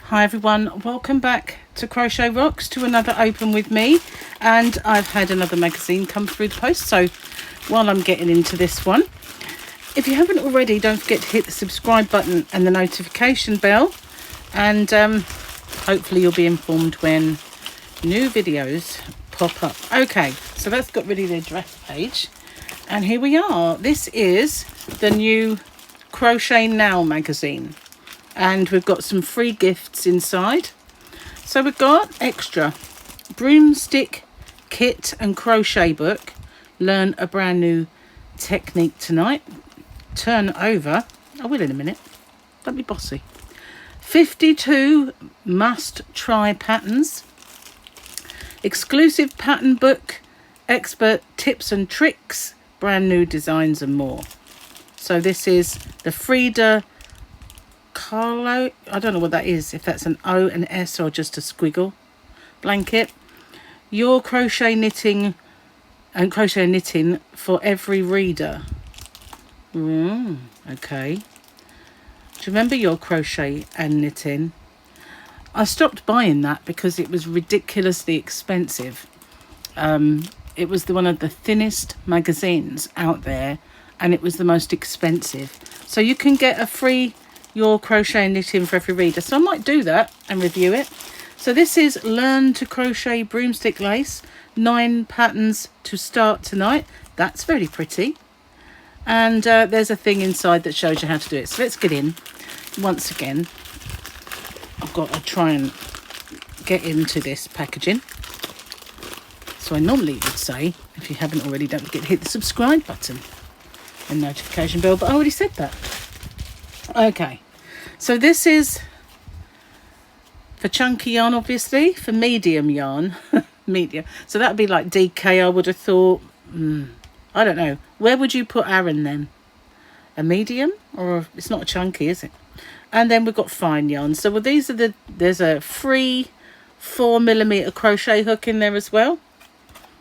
Hi everyone, welcome back to Crochet Rocks, to another open with me. And I've had another magazine come through the post, so while I'm getting into this one, if you haven't already, don't forget to hit the subscribe button and the notification bell, and hopefully you'll be informed when new videos pop up. Okay, so that's got rid of the address page, and here we are. This is the new Crochet Now magazine, and we've got some free gifts inside. So we've got extra broomstick kit and crochet book. Learn a brand new technique tonight. Turn over. I will in a minute. Don't be bossy. 52 must try patterns. Exclusive pattern book. Expert tips and tricks. Brand new designs and more. So this is the Frida Kahlo, I don't know what that is, if that's an O, an S, or just a squiggle blanket. Your crochet knitting and crochet knitting for every reader. Okay. Do you remember your crochet and knitting? I stopped buying that because it was ridiculously expensive. It was one of the thinnest magazines out there, and it was the most expensive. So you can get a free Your Crochet Knitting for Every Reader. So I might do that and review it. So this is Learn to Crochet Broomstick Lace. 9 patterns to start tonight. That's very pretty. And there's a thing inside that shows you how to do it. So let's get in. Once again, I've got to try and get into this packaging. So I normally would say, if you haven't already, don't forget to hit the subscribe button and notification bell. But I already said that. Okay. So this is for chunky yarn, obviously, for medium yarn. Medium. So that would be like DK, I would have thought. I don't know. Where would you put Aran then? A medium? Or it's not a chunky, is it? And then we've got fine yarn. So well, these are there's a free 4mm crochet hook in there as well.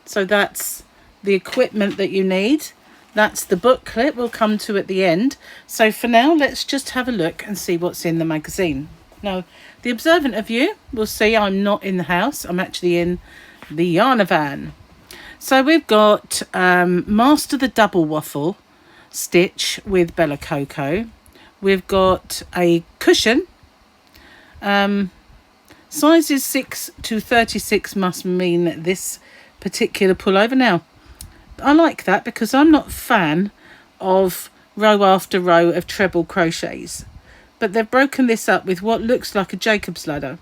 So that's the equipment that you need. That's the booklet we'll come to at the end. So for now, let's just have a look and see what's in the magazine. Now, the observant of you will see I'm not in the house. I'm actually in the Yarnavan. So we've got Master the Double Waffle stitch with Bella Coco. We've got a cushion. Sizes 6 to 36 must mean this particular pullover. Now, I like that because I'm not a fan of row after row of treble crochets, but they've broken this up with what looks like a Jacob's ladder.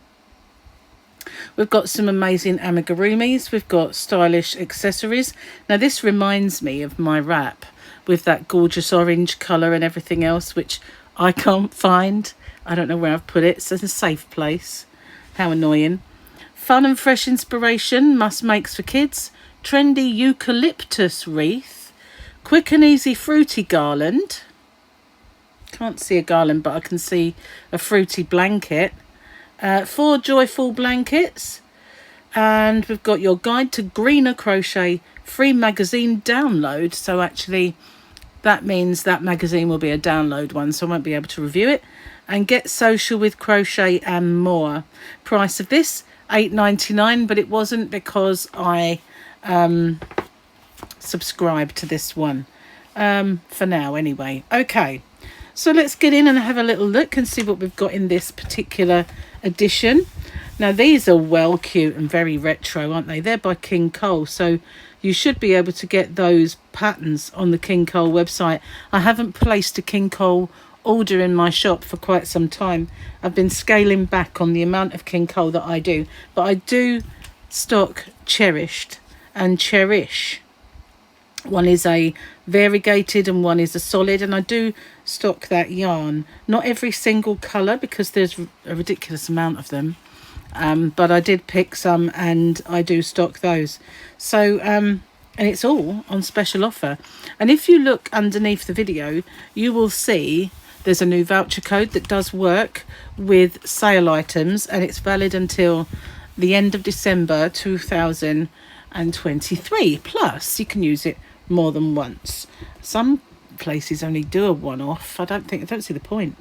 We've got some amazing amigurumis. We've got stylish accessories. Now this reminds me of my wrap with that gorgeous orange colour and everything else, which I can't find. I don't know where I've put it. It's in a safe place. How annoying. Fun and fresh inspiration must makes for kids. Trendy eucalyptus wreath. Quick and easy fruity garland. Can't see a garland, but I can see a fruity blanket. 4 joyful blankets. And we've got your guide to greener crochet free magazine download. So actually that means that magazine will be a download one, so I won't be able to review it. And get social with crochet and more. Price of this $8.99, but it wasn't because I subscribe to this one for now anyway. Okay, so let's get in and have a little look and see what we've got in this particular edition. Now these are well cute and very retro, aren't they? They're by King Cole, so you should be able to get those patterns on the King Cole website. I haven't placed a King Cole order in my shop for quite some time. I've been scaling back on the amount of King Cole that I do, but I do stock Cherished and Cherish. One is a variegated and one is a solid, and I do stock that yarn. Not every single colour because there's a ridiculous amount of them, but I did pick some and I do stock those. So and it's all on special offer. And if you look underneath the video, you will see there's a new voucher code that does work with sale items, and it's valid until the end of December 2023. Plus you can use it more than once. Some places only do a one-off. I don't see the point.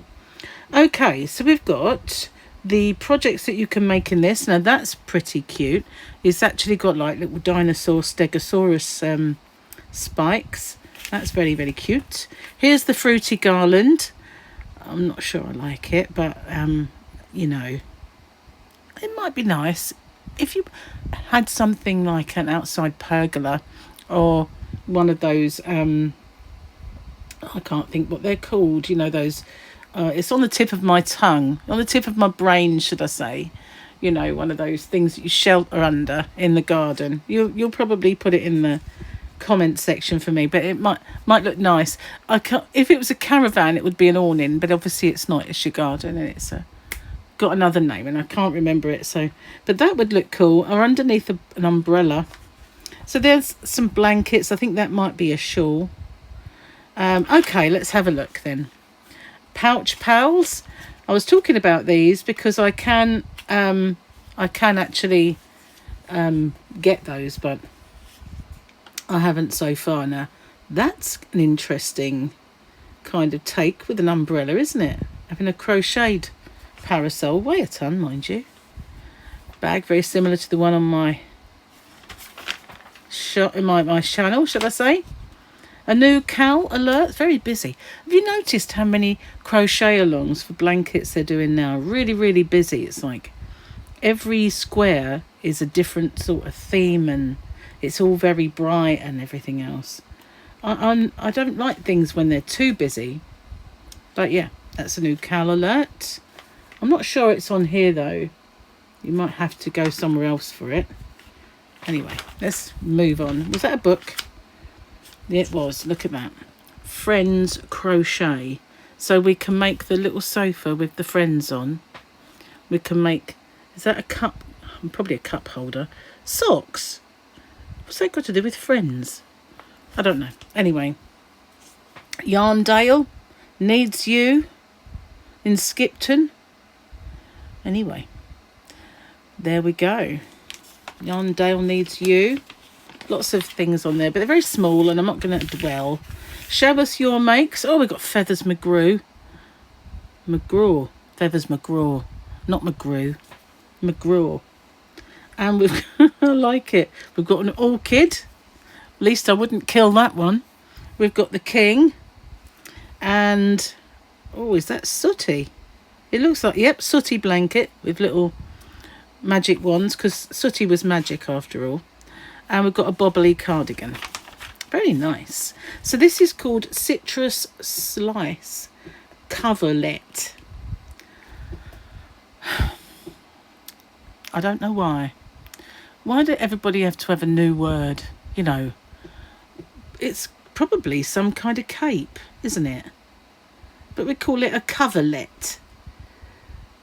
Okay, so we've got The projects that you can make in this, now that's pretty cute. It's actually got like little dinosaur stegosaurus spikes. That's very, very cute. Here's the fruity garland. I'm not sure I like it, but you know, it might be nice if you had something like an outside pergola or one of those I can't think what they're called, you know, those it's on the tip of my tongue, on the tip of my brain, should I say. You know, one of those things that you shelter under in the garden. You'll probably put it in the comment section for me, but it might look nice. If it was a caravan, it would be an awning, but obviously it's not. It's your garden, and it's got another name, and I can't remember it. So, but that would look cool. Or underneath an umbrella. So there's some blankets. I think that might be a shawl. Okay, let's have a look then. Pouch pals. I was talking about these because I can actually get those, but I haven't so far. Now that's an interesting kind of take with an umbrella, isn't it? Having a crocheted parasol, weigh a ton, mind you. Bag very similar to the one on my my channel, shall I say. A new cow alert, very busy. Have you noticed how many crochet alongs for blankets they're doing now? Really, really busy. It's like every square is a different sort of theme, and it's all very bright and everything else. I don't like things when they're too busy. But yeah, that's a new cow alert. I'm not sure it's on here though. You might have to go somewhere else for it. Anyway, let's move on. Was that a book? It was. Look at that. Friends crochet. So we can make the little sofa with the friends on. We can make... Is that a cup? Probably a cup holder. Socks. What's that got to do with friends? I don't know. Anyway. Yarndale needs you in Skipton. Anyway. There we go. Yarndale needs you. Lots of things on there, but they're very small and I'm not going to dwell. Show us your makes. Oh, we've got Feathers McGrew. Feathers McGraw. Not McGrew. McGraw. And we've... I like it. We've got an orchid. At least I wouldn't kill that one. We've got the king. And... Oh, is that sooty? It looks like... Yep, sooty blanket with little magic wands, because sooty was magic after all. And we've got a bobbly cardigan. Very nice. So this is called Citrus Slice Coverlet. I don't know why. Why do everybody have to have a new word? You know, it's probably some kind of cape, isn't it? But we call it a coverlet.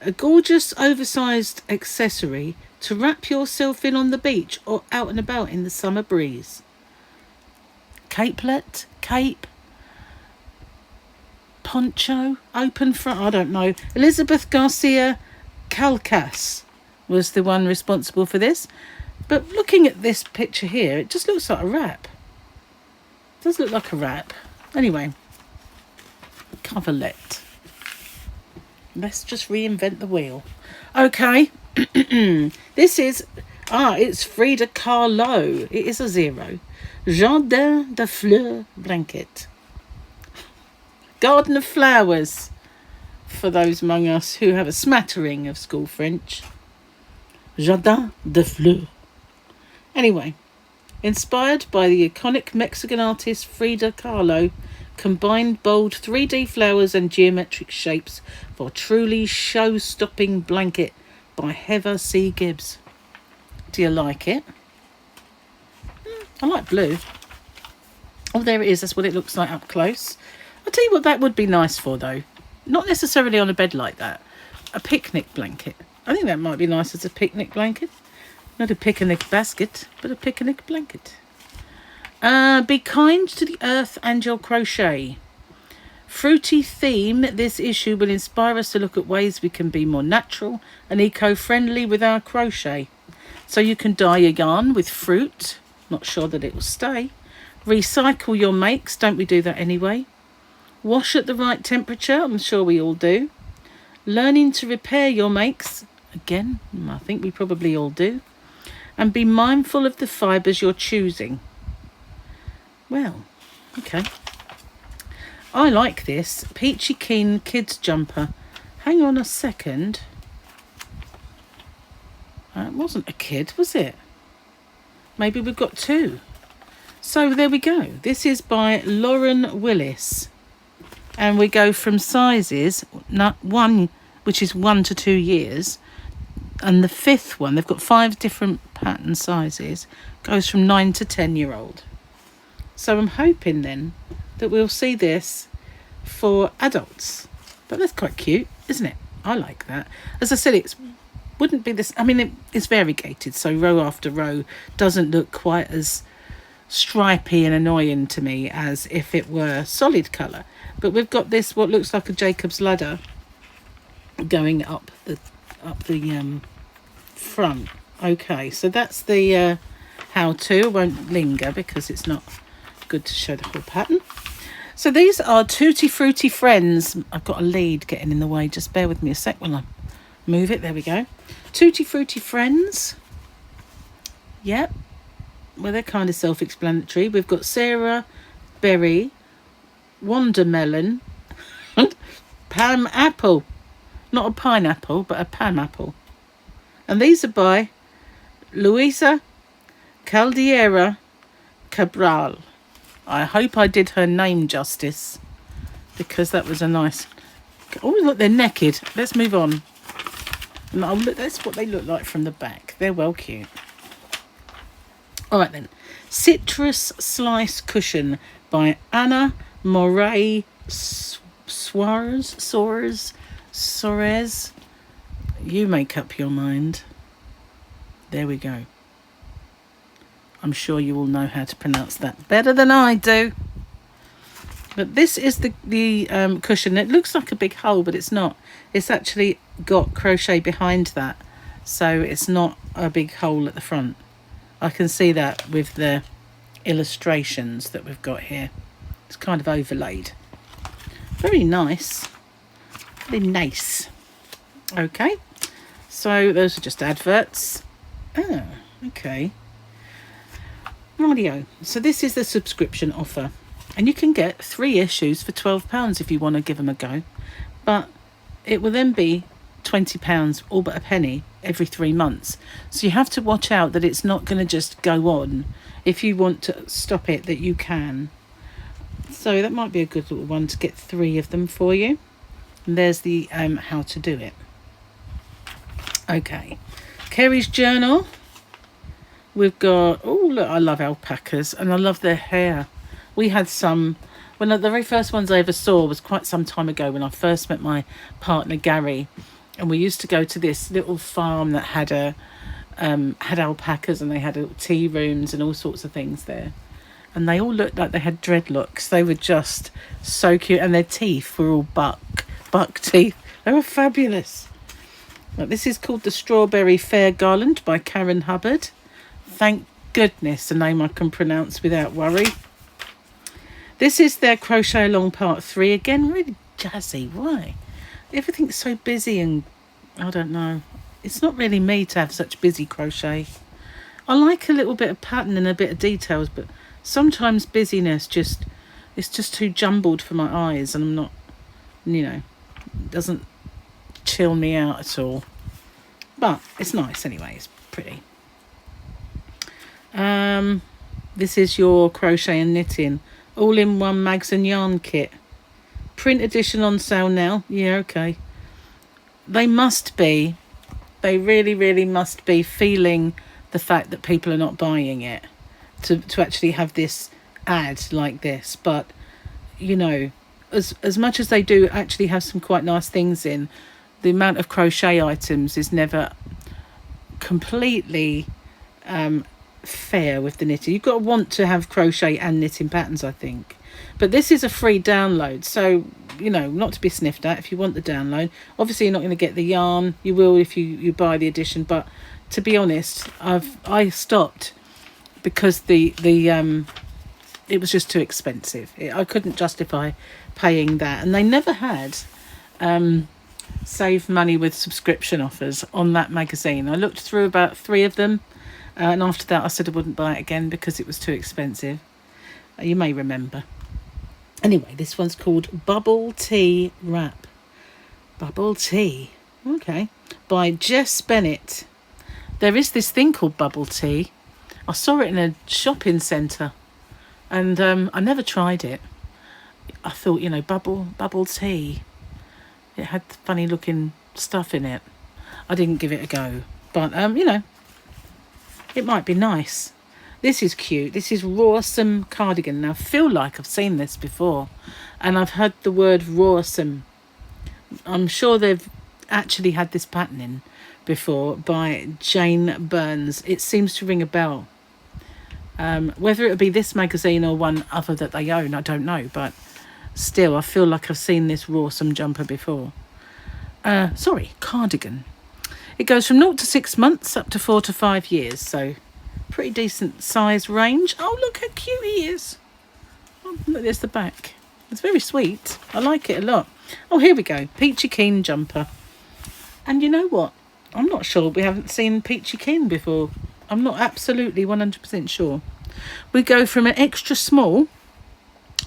A gorgeous oversized accessory to wrap yourself in on the beach or out and about in the summer breeze. Capelet, cape, poncho, open front, I don't know. Elizabeth Garcia Calcas was the one responsible for this. But looking at this picture here, it just looks like a wrap. It does look like a wrap. Anyway, coverlet. Let's just reinvent the wheel. Okay. This is, it's Frida Kahlo. It is a 0. Jardin de Fleurs blanket. Garden of flowers. For those among us who have a smattering of school French. Jardin de Fleurs. Anyway, inspired by the iconic Mexican artist Frida Kahlo, combined bold 3D flowers and geometric shapes for a truly show-stopping blanket by Heather C. Gibbs. Do you like it? I like blue. Oh, there it is. That's what it looks like up close. I'll tell you what that would be nice for, though. Not necessarily on a bed like that. A picnic blanket. I think that might be nice as a picnic blanket. Not a picnic basket, but a picnic blanket. Be kind to the earth and your crochet. Fruity theme, this issue will inspire us to look at ways we can be more natural and eco-friendly with our crochet. So you can dye your yarn with fruit. Not sure that it will stay. Recycle your makes. Don't we do that anyway? Wash at the right temperature. I'm sure we all do. learning to repair your makes. Again, I think we probably all do. And be mindful of the fibres you're choosing. Well, okay. I like this. Peachy Keen kids jumper. Hang on a second. It wasn't a kid, was it? Maybe we've got two. So there we go. This is by Lauren Willis. And we go from sizes, one, which is 1 to 2 years. And the 5th one, they've got 5 different pattern sizes, goes from 9 to 10-year-old. So I'm hoping then that we'll see this for adults. But that's quite cute, isn't it? I like that. As I said, it wouldn't be this. I mean, it's variegated, so row after row doesn't look quite as stripy and annoying to me as if it were solid colour. But we've got this, what looks like a Jacob's ladder, going up the front. Okay, so that's the how-to. I won't linger because it's not good to show the whole pattern. So these are Tutti Frutti Friends. I've got a lead getting in the way. Just bear with me a sec when I move it. There we go. Tutti Frutti Friends. Yep. Well, they're kind of self-explanatory. We've got Sarah Berry, Wonder Melon, and Pam Apple. Not a pineapple, but a Pam Apple. And these are by Luisa Caldera Cabral. I hope I did her name justice, because that was a nice... Oh, look, they're naked. Let's move on. And that's what they look like from the back. They're well cute. All right, then. Citrus Slice Cushion by Anna Moray Suarez. You make up your mind. There we go. I'm sure you all know how to pronounce that better than I do. But this is the cushion. It looks like a big hole, but it's not. It's actually got crochet behind that, so it's not a big hole at the front. I can see that with the illustrations that we've got here. It's kind of overlaid. Very nice. Very nice. Okay. So those are just adverts. Oh, okay. Rightio. So this is the subscription offer. And you can get 3 issues for £12 if you want to give them a go. But it will then be £20, all but a penny, every 3 months. So you have to watch out that it's not going to just go on. If you want to stop it, that you can. So that might be a good little one to get 3 of them for you. And there's the how to do it. Okay. Kerry's Journal. We've got, oh look, I love alpacas and I love their hair. We had some, the very first ones I ever saw was quite some time ago when I first met my partner Gary, and we used to go to this little farm that had had alpacas, and they had little tea rooms and all sorts of things there, and they all looked like they had dreadlocks. They were just so cute, and their teeth were all buck teeth. They were fabulous. This is called the Strawberry Fair Garland by Karen Hubbard. Thank goodness, a name I can pronounce without worry. This is their Crochet Along Part 3. Again, really jazzy. Why? Everything's so busy, and I don't know. It's not really me to have such busy crochet. I like a little bit of pattern and a bit of details, but sometimes busyness it's just too jumbled for my eyes, and I'm not, it doesn't chill me out at all. But it's nice anyway. It's pretty. This is your crochet and knitting all-in-one mags and yarn kit. Print edition on sale now. Yeah, okay. They really, really must be feeling the fact that people are not buying it to actually have this ad like this. But, as much as they do actually have some quite nice things in, the amount of crochet items is never completely fair with the knitting. You've got to want to have crochet and knitting patterns, I think. But this is a free download, so not to be sniffed at if you want the download. Obviously you're not going to get the yarn. You will if you buy the edition, but to be honest, I stopped because the it was just too expensive. I couldn't justify paying that, and they never had save money with subscription offers on that magazine. I looked through about 3 of them, and after that I said I wouldn't buy it again because it was too expensive. You may remember. Anyway, this one's called Bubble Tea Wrap. Bubble Tea. Okay. By Jess Bennett. There is this thing called bubble tea. I saw it in a shopping centre, and I never tried it. I thought, you know, bubble tea. It had funny looking stuff in it. I didn't give it a go, but you know, it might be nice. This is cute. This is Rawsome cardigan. Now I feel like I've seen this before, and I've heard the word Rawsome. I'm sure they've actually had this pattern in before by Jane Burns. It seems to ring a bell. Whether it would be this magazine or one other that they own, I don't know, but still I feel like I've seen this Rawsome jumper before. Cardigan. It goes from 0 to 6 months up to 4 to 5 years, so pretty decent size range. Oh, look how cute he is. Oh, look, there's the back. It's very sweet. I like it a lot. Oh, here we go. Peachy Keen jumper. And you know what? I'm not sure we haven't seen Peachy Keen before. I'm not absolutely 100% sure. We go from an extra small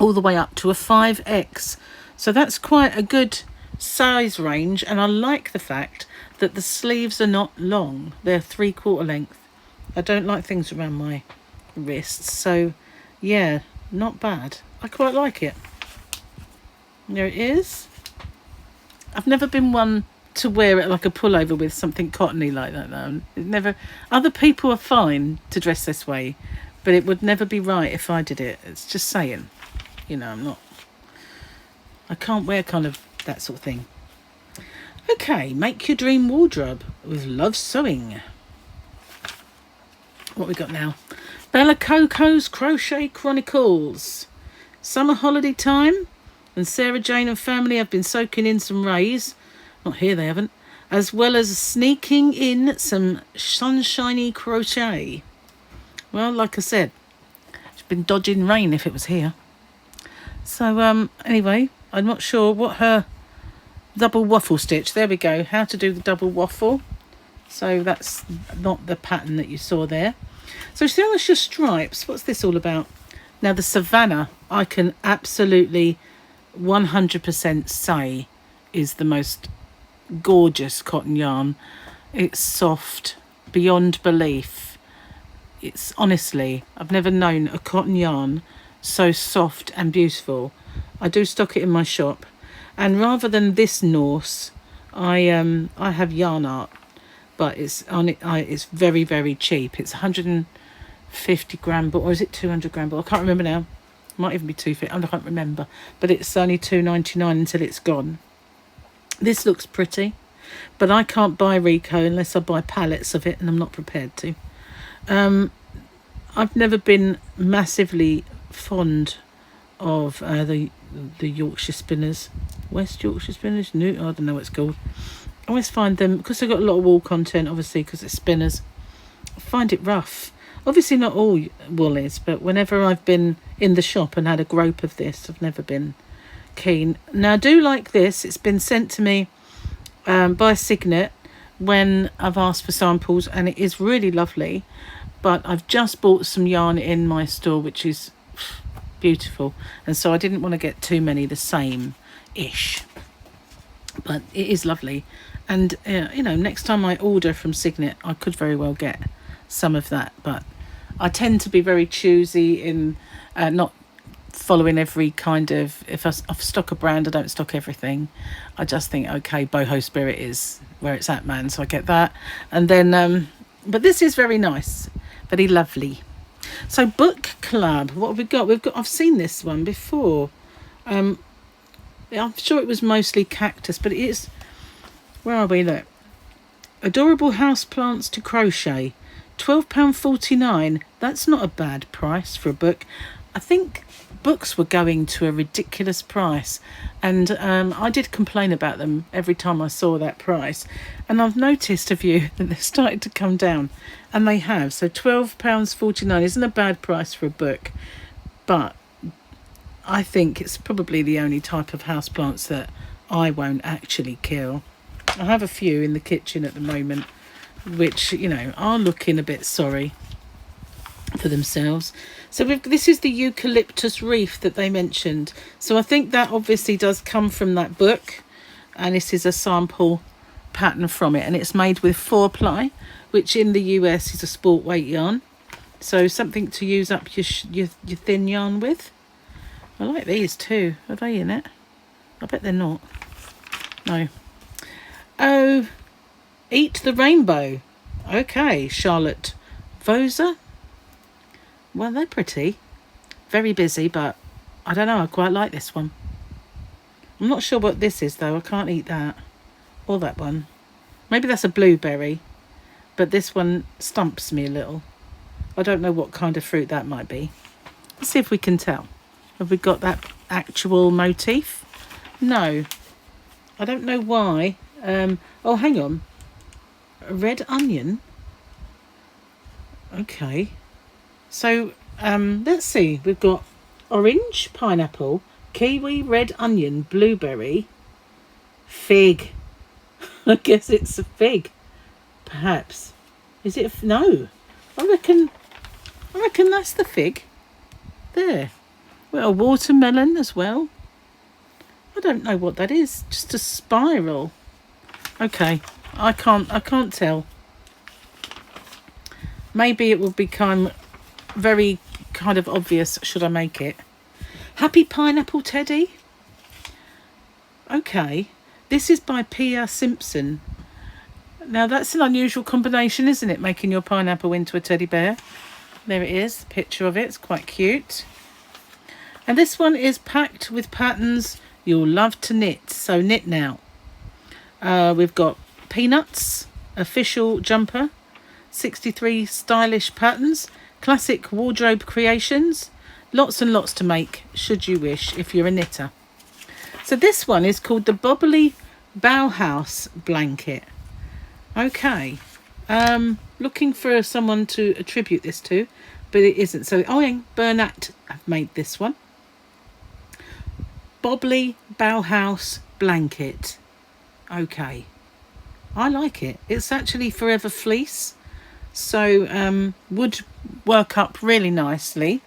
all the way up to a 5X. So that's quite a good size range. And I like the fact that the sleeves are not long. They're 3/4 length. I don't like things around my wrists. So, yeah, not bad. I quite like it. There it is. I've never been one to wear it like a pullover with something cottony like that though. It never. Other people are fine to dress this way, but it would never be right if I did it. It's just saying, you know, I can't wear kind of that sort of thing. Okay, make your dream wardrobe with Love Sewing. What we got now? Bella Coco's Crochet Chronicles. Summer holiday time, and Sarah Jane and family have been soaking in some rays. Not here, they haven't. As well as sneaking in some sunshiny crochet. Well, like I said, she's been dodging rain if it was here. So, anyway, I'm not sure what her double waffle stitch. There we go. How to do the double waffle. So that's not the pattern that you saw there. So show us your stripes. What's this all about? Now, the Savannah, I can absolutely 100% say is the most gorgeous cotton yarn. It's soft beyond belief. It's honestly, I've never known a cotton yarn so soft and beautiful. I do stock it in my shop, and rather than this Norse, I have Yarn Art, but it's on it. It's very, very cheap. It's 150 gram, or is it 200 gram? I can't remember now. Might even be 250. I can't remember, but it's only $2.99 until it's gone. This looks pretty, but I can't buy Rico unless I buy pallets of it, and I'm not prepared to. I've never been massively fond of the Yorkshire spinners. West Yorkshire spinners? I don't know what it's called. I always find them, because they've got a lot of wool content, obviously, because it's spinners, I find it rough. Obviously not all wool is, but whenever I've been in the shop and had a grope of this, I've never been keen. Now I do like this. It's been sent to me by Signet when I've asked for samples, and it is really lovely, but I've just bought some yarn in my store which is beautiful, and so I didn't want to get too many the same ish, but it is lovely. And you know, next time I order from Signet, I could very well get some of that, but I tend to be very choosy in not following every kind of, if I stock a brand, I don't stock everything. I just think, okay, Boho Spirit is where it's at, man, so I get that. And then but this is very nice, very lovely. So book club, what have we got? I've seen this one before. I'm sure it was mostly cactus, but it is, where are we? Look, adorable houseplants to crochet, £12.49. That's not a bad price for a book. I think books were going to a ridiculous price, and I did complain about them every time I saw that price, and I've noticed a few that they've started to come down, and they have. So £12.49 isn't a bad price for a book, but I think it's probably the only type of houseplants that I won't actually kill. I have a few in the kitchen at the moment, which, you know, are looking a bit sorry for themselves. So this is the eucalyptus wreath that they mentioned. So I think that obviously does come from that book, and this is a sample pattern from it, and it's made with 4-ply, which in the US is a sport weight yarn. So something to use up your thin yarn with. I like these too. Are they in it? I bet they're not. No. Oh, Eat the Rainbow. Okay, Charlotte Voser. Well, they're pretty. Very busy, but I don't know. I quite like this one. I'm not sure what this is, though. I can't eat that. Or that one. Maybe that's a blueberry. But this one stumps me a little. I don't know what kind of fruit that might be. Let's see if we can tell. Have we got that actual motif? No. I don't know why. Oh, hang on. A red onion? Okay. So, let's see. We've got orange, pineapple, kiwi, red onion, blueberry, fig. I guess it's a fig. Perhaps. Is it? No. I reckon that's the fig. There. Well, a watermelon as well. I don't know what that is. Just a spiral. Okay. I can't tell. Maybe it will become very kind of obvious should I make it. Happy Pineapple Teddy. Okay. This is by Pia Simpson. Now that's an unusual combination, isn't it? Making your pineapple into a teddy bear. There it is. Picture of it. It's quite cute. And this one is packed with patterns you'll love to knit. So knit now. We've got Peanuts, official jumper, 63 stylish patterns, classic wardrobe creations, lots and lots to make should you wish if you're a knitter. So this one is called the Bobbly Bauhaus blanket. Okay, looking for someone to attribute this to, but it isn't. So Bernat have made this one. Bobbly Bauhaus blanket. Okay, I like it. It's actually forever fleece, so would work up really nicely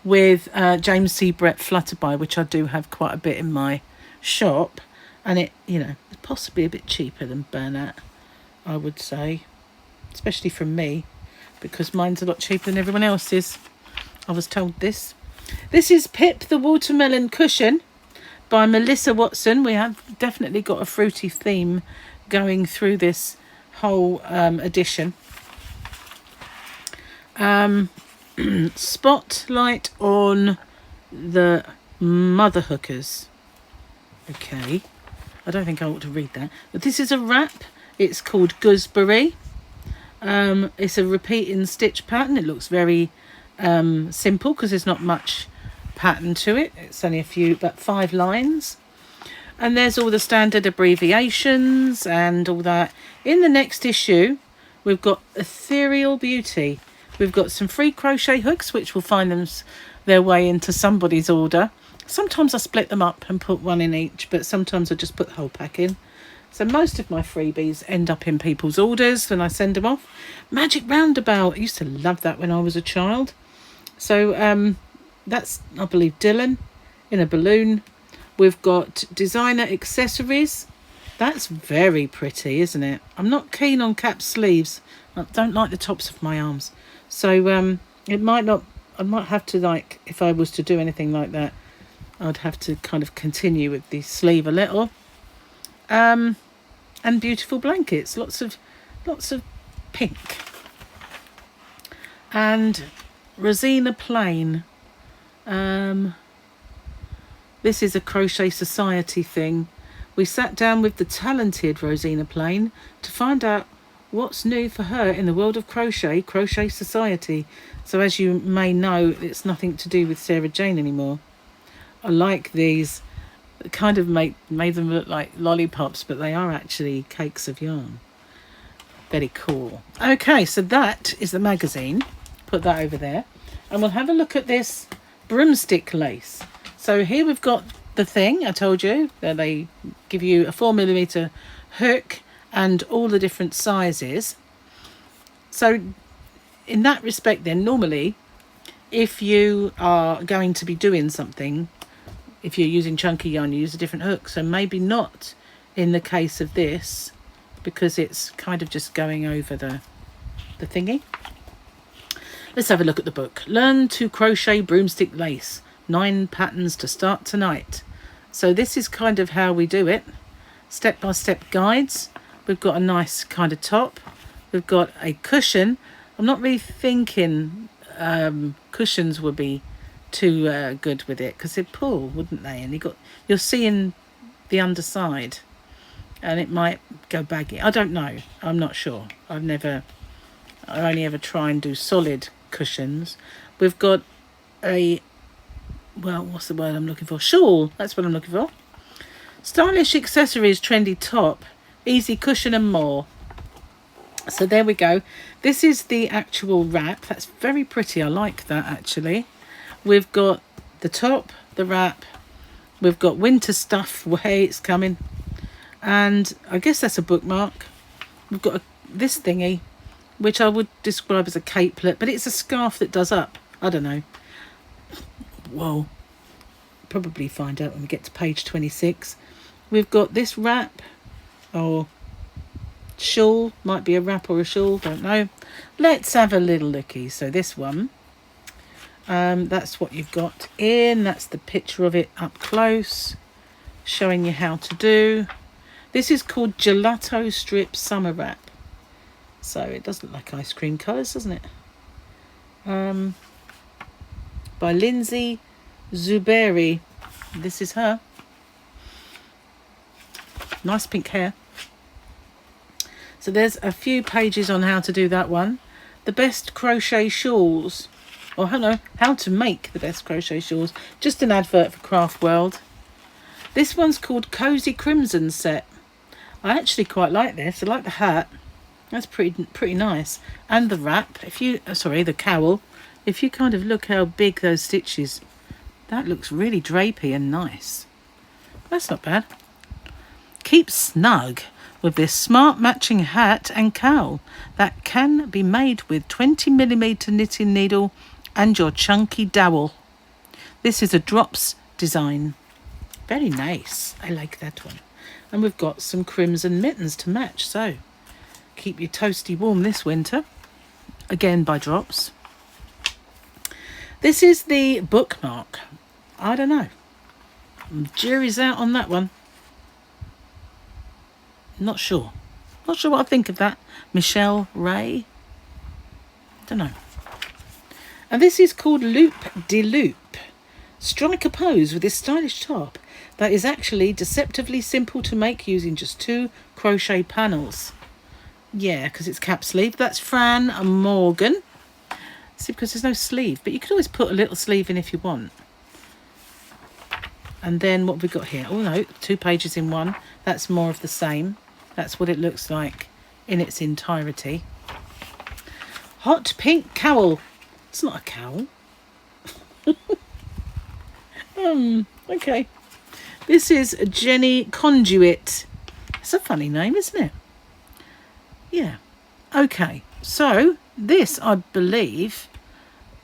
with James C. Brett Flutterby, which I do have quite a bit in my shop, and it, you know, it's possibly a bit cheaper than Bernat, I would say, especially from me, because mine's a lot cheaper than everyone else's. I was told this. This is Pip the Watermelon Cushion by Melissa Watson. We have definitely got a fruity theme going through this whole edition. Spotlight on the mother hookers. Okay, I don't think I ought to read that, but this is a wrap. It's called Gooseberry. It's a repeating stitch pattern. It looks very simple because there's not much pattern to it. It's only about 5 lines, and there's all the standard abbreviations and all that. In the next issue we've got Ethereal Beauty. We've got some free crochet hooks which will find their way into somebody's order. Sometimes I split them up and put one in each, but sometimes I just put the whole pack in. So most of my freebies end up in people's orders when I send them off. Magic Roundabout. I used to love that when I was a child. So that's, I believe, Dylan in a balloon. We've got designer accessories. That's very pretty, isn't it? I'm not keen on cap sleeves. I don't like the tops of my arms. So it might not, I might have to, like, if I was to do anything like that, I'd have to kind of continue with the sleeve a little. And beautiful blankets, lots of pink. And Rosina Plain. This is a Crochet Society thing. We sat down with the talented Rosina Plain to find out what's new for her in the world of crochet Society. So as you may know, it's nothing to do with Sarah Jane anymore. I like these. Kind of made them look like lollipops, but they are actually cakes of yarn. Very cool. Okay, so that is the magazine. Put that over there, and we'll have a look at this broomstick lace. So here we've got the thing I told you, that they give you a 4mm hook and all the different sizes. So in that respect then, normally if you are going to be doing something, if you're using chunky yarn, you use a different hook. So maybe not in the case of this, because it's kind of just going over the thingy. Let's have a look at the book. Learn to crochet broomstick lace. 9 patterns to start tonight. So this is kind of how we do it. Step-by-step guides. We've got a nice kind of top. We've got a cushion. I'm not really thinking cushions would be too good with it, because they'd pull, wouldn't they? And you're seeing the underside, and it might go baggy. I don't know. I'm not sure. I only ever try and do solid cushions. We've got a, well, what's the word I'm looking for? Shawl. That's what I'm looking for. Stylish accessories, trendy top, easy cushion and more. So there we go. This is the actual wrap. That's very pretty. I like that actually. We've got the top, the wrap. We've got winter stuff. Way it's coming. And I guess that's a bookmark. We've got this thingy, which I would describe as a capelet, but it's a scarf that does up. I don't know. Whoa. Probably find out when we get to page 26. We've got this wrap, or shawl. Might be a wrap or a shawl, don't know. Let's have a little looky. So this one, that's what you've got in. That's the picture of it up close, showing you how to do. This is called Gelato Strip Summer Wrap. So it does look like ice cream colours, doesn't it? By Lindsay Zuberi. This is her. Nice pink hair. So there's a few pages on how to do that one. The best crochet shawls. Or how to make the best crochet shawls. Just an advert for Craft World. This one's called Cozy Crimson Set. I actually quite like this. I like the hat. That's pretty nice. And the wrap, the cowl. If you kind of look how big those stitches, that looks really drapey and nice. That's not bad. Keep snug with this smart matching hat and cowl that can be made with 20mm knitting needle and your chunky dowel. This is a drops design. Very nice. I like that one. And we've got some crimson mittens to match, so keep you toasty warm this winter. Again by Drops. This is the bookmark. I don't know. Jury's out on that one. Not sure. Not sure what I think of that. Michelle Ray. Don't know. And this is called Loop de Loop. Strike a pose with this stylish top that is actually deceptively simple to make using just 2 crochet panels. Yeah, because it's cap sleeve. That's Fran Morgan. See, because there's no sleeve, but you could always put a little sleeve in if you want. And then what have we got here? Oh no, 2 pages in one. That's more of the same. That's what it looks like in its entirety. Hot pink cowl. It's not a cowl. Okay. This is Jenny Conduit. It's a funny name, isn't it? Yeah. Okay. So this, I believe,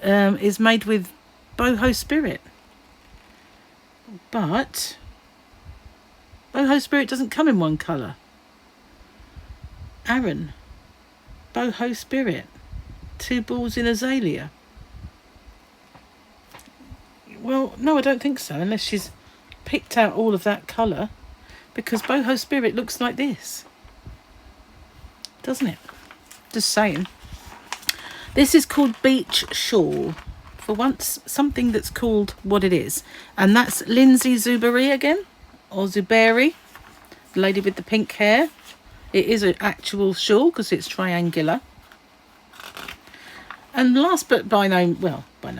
is made with Boho Spirit. But Boho Spirit doesn't come in one colour. Aaron. Boho Spirit. 2 balls in azalea. Well, no, I don't think so, unless she's picked out all of that colour, because Boho Spirit looks like this, doesn't it? Just saying. This is called Beach Shawl. For once, something that's called what it is. And that's Lindsay Zuberi again, or Zuberi, the lady with the pink hair. It is an actual shawl because it's triangular. And last but by no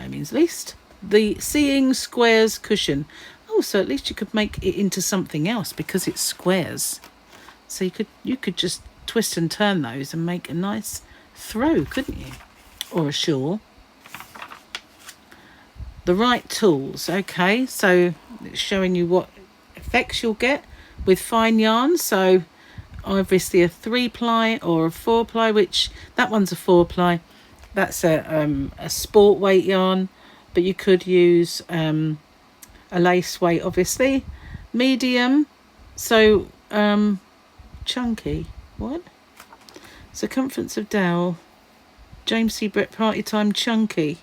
means least, the Seeing Squares cushion. Oh, so at least you could make it into something else because it's squares. So you could just twist and turn those and make a nice throw, couldn't you? Or a shawl. the right tools. Okay, so it's showing you what effects you'll get with fine yarn. So obviously a 3-ply or a 4-ply, which that one's a 4-ply. That's a sport weight yarn, but you could use a lace weight, obviously. Medium, so chunky. What? Circumference of dowel. James C. Brett Party Time chunky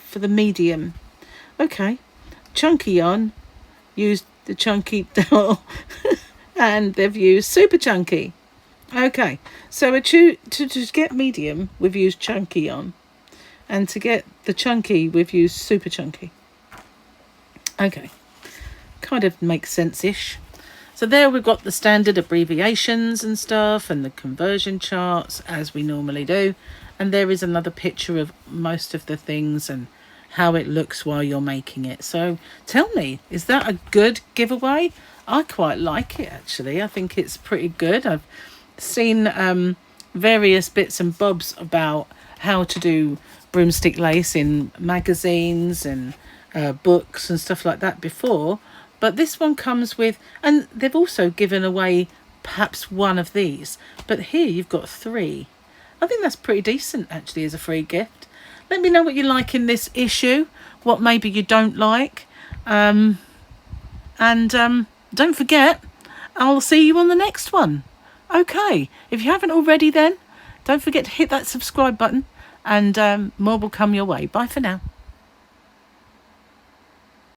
for the medium. Okay, chunky yarn used the chunky dowel and they've used super chunky. Okay, so to get medium we've used chunky yarn, and to get the chunky we've used super chunky. Okay, kind of makes sense-ish. So there we've got the standard abbreviations and stuff and the conversion charts as we normally do. And there is another picture of most of the things and how it looks while you're making it. So tell me, is that a good giveaway? I quite like it, actually. I think it's pretty good. I've seen various bits and bobs about how to do broomstick lace in magazines and books and stuff like that before. But this one comes with, and they've also given away perhaps one of these. But here you've got 3. I think that's pretty decent, actually, as a free gift. Let me know what you like in this issue, what maybe you don't like. And don't forget, I'll see you on the next one. Okay, if you haven't already then, don't forget to hit that subscribe button and more will come your way. Bye for now.